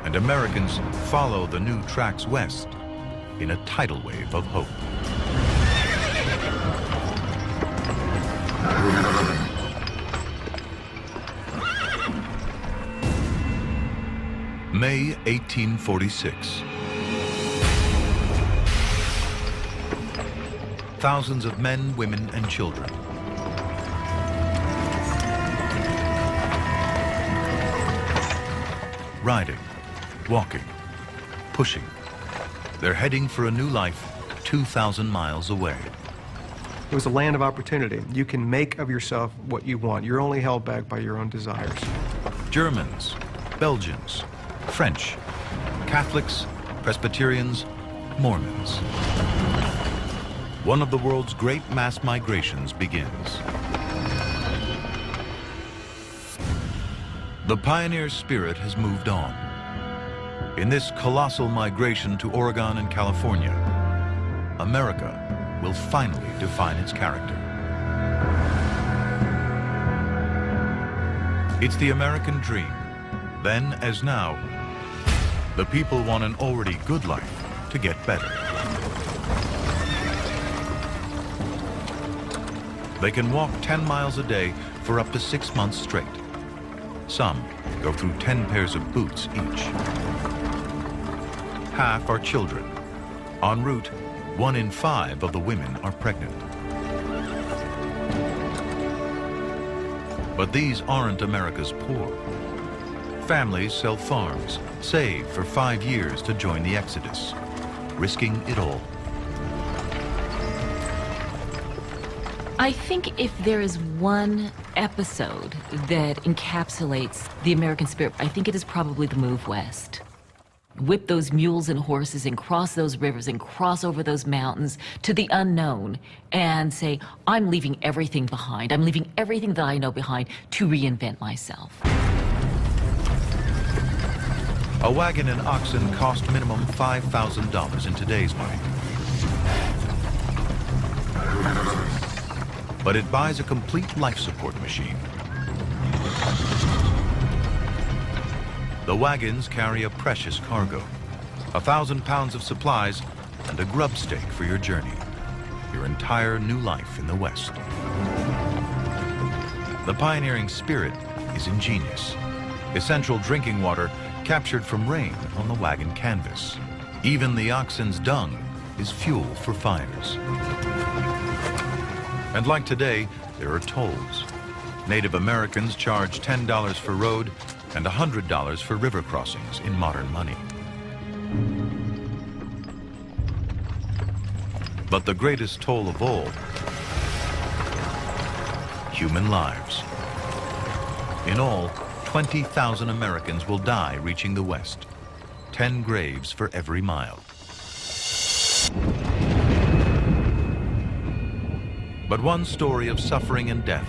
and Americans follow the new tracks west in a tidal wave of hope. May 1846. Thousands of men, women, and children. Riding, walking, pushing. They're heading for a new life 2,000 miles away. It was a land of opportunity. You can make of yourself what you want. You're only held back by your own desires. Germans, Belgians, French, Catholics, Presbyterians, Mormons. One of the world's great mass migrations begins. The pioneer spirit has moved on. In this colossal migration to Oregon and California, America will finally define its character. It's the American dream. Then, as now, the people want an already good life to get better. They can walk 10 miles a day for up to 6 months straight. Some go through 10 pairs of boots each. Half are children. En route, 1 in 5 of the women are pregnant. But these aren't America's poor. Families sell farms, save for 5 years to join the exodus, risking it all. I think if there is one episode that encapsulates the American spirit, I think it is probably the move west. Whip those mules and horses and cross those rivers and cross over those mountains to the unknown and say, I'm leaving everything behind. I'm leaving everything that I know behind to reinvent myself. A wagon and oxen cost minimum $5,000 in today's money. But it buys a complete life support machine. The wagons carry a precious cargo, 1,000 pounds of supplies and a grub stake for your journey, your entire new life in the West. The pioneering spirit is ingenious. Essential drinking water captured from rain on the wagon canvas. Even the oxen's dung is fuel for fires. And like today, there are tolls. Native Americans charge $10 for road and $100 for river crossings in modern money. But the greatest toll of all, human lives. In all, 20,000 Americans will die reaching the West, 10 graves for every mile. But one story of suffering and death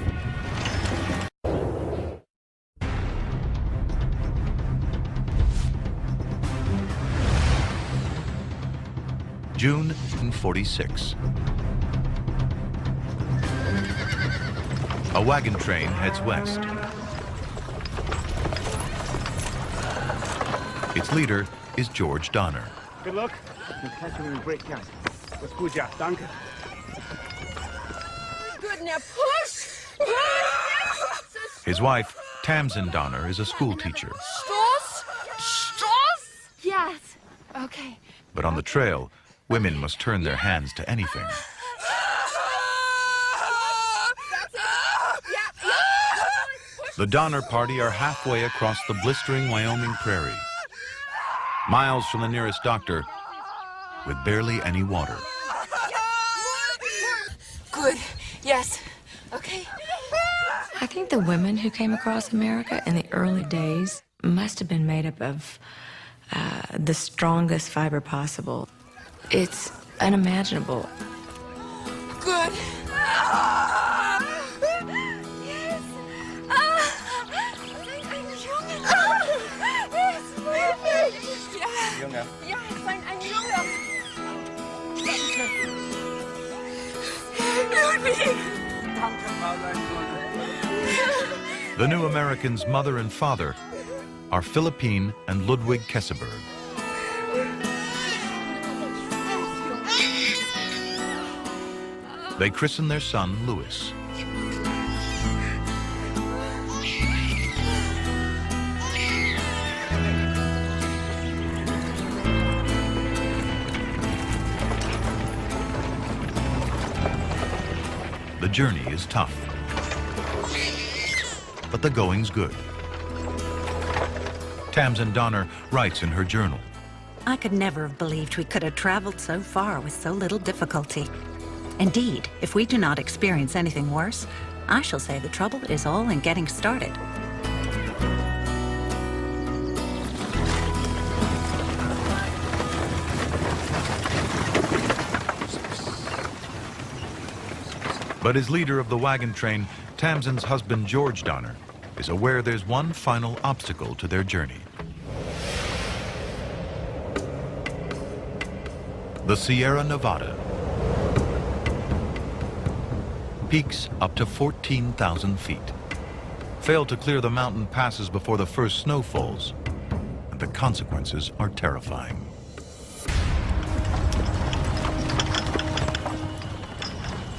June 1946. A wagon train heads west. Its leader is George Donner. Good luck. You're catching in great gas. Let's go, Jack. Danke. Good, now push! His wife, Tamsin Donner, is a school teacher. Stoss? Stoss? Yes. Okay. But on the trail, women must turn their hands to anything. The Donner Party are halfway across the blistering Wyoming prairie, miles from the nearest doctor, with barely any water. Good. Yes. Okay. I think the women who came across America in the early days must have been made up of the strongest fiber possible. It's unimaginable. Good. Yes. Junge. Ja, ein Junge. Ludwig. The new Americans' mother and father are Philippine and Ludwig Kesseberg. They christen their son, Louis. The journey is tough, but the going's good. Tamsin Donner writes in her journal, I could never have believed we could have traveled so far with so little difficulty. Indeed, if we do not experience anything worse, I shall say the trouble is all in getting started. But as leader of the wagon train, Tamsin's husband, George Donner, is aware there's one final obstacle to their journey. The Sierra Nevada. Peaks up to 14,000 feet. Fail to clear the mountain passes before the first snow falls, and the consequences are terrifying.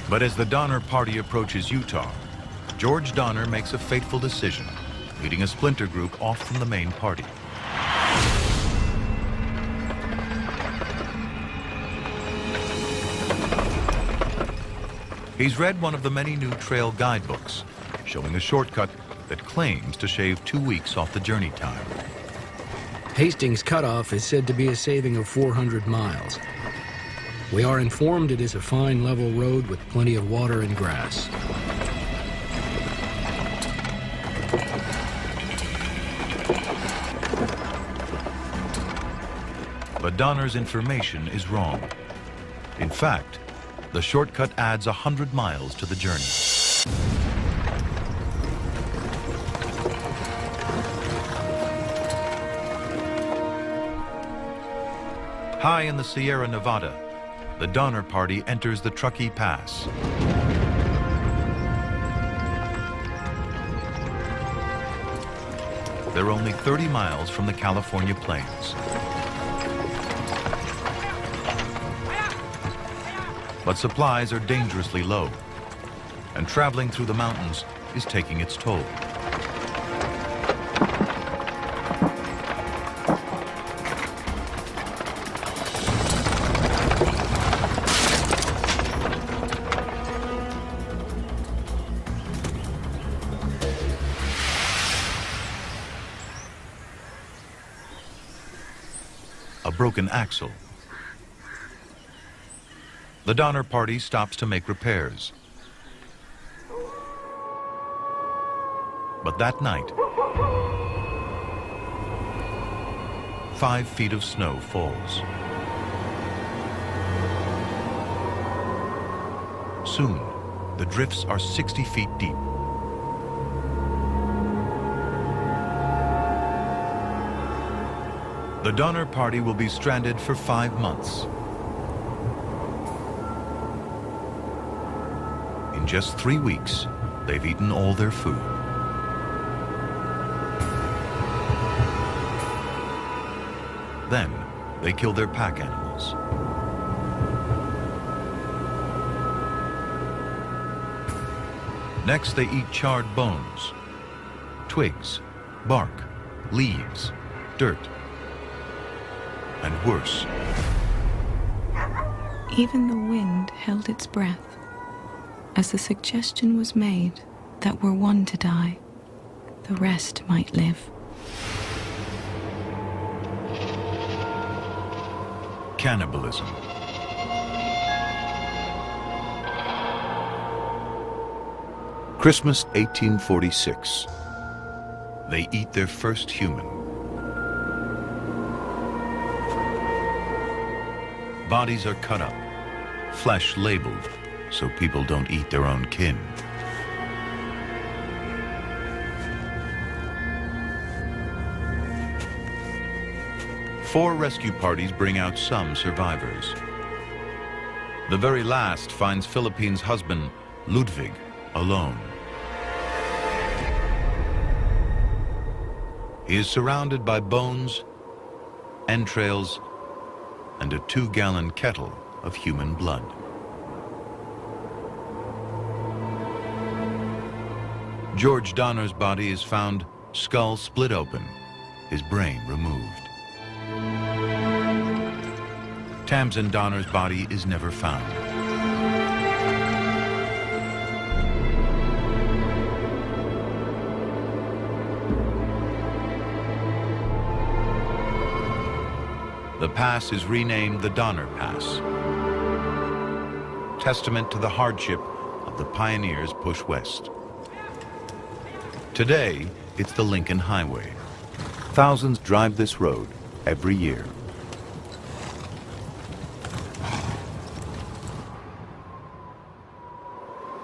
But as the Donner Party approaches Utah, George Donner makes a fateful decision, leading a splinter group off from the main party. He's read one of the many new trail guidebooks, showing a shortcut that claims to shave 2 weeks off the journey time. Hastings Cutoff is said to be a saving of 400 miles. We are informed it is a fine level road with plenty of water and grass. But Donner's information is wrong. In fact, the shortcut adds 100 miles to the journey. High in the Sierra Nevada, the Donner Party enters the Truckee Pass. They're only 30 miles from the California plains. But supplies are dangerously low, and traveling through the mountains is taking its toll. A broken axle. The Donner Party stops to make repairs. But that night, 5 feet of snow falls. Soon, the drifts are 60 feet deep. The Donner Party will be stranded for 5 months. In just 3 weeks, they've eaten all their food. Then, they kill their pack animals. Next, they eat charred bones, twigs, bark, leaves, dirt, and worse. Even the wind held its breath as the suggestion was made that were one to die, the rest might live. Cannibalism. Christmas 1846. They eat their first human. Bodies are cut up, flesh labeled, so people don't eat their own kin. Four rescue parties bring out some survivors. The very last finds Philippine's husband, Ludwig, alone. He is surrounded by bones, entrails, and a 2-gallon kettle of human blood. George Donner's body is found skull split open, his brain removed. Tamsin Donner's body is never found. The pass is renamed the Donner Pass, testament to the hardship of the pioneers' push west. Today, it's the Lincoln Highway. Thousands drive this road every year.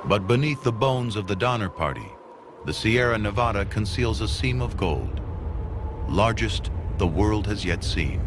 But beneath the bones of the Donner Party, the Sierra Nevada conceals a seam of gold, largest the world has yet seen.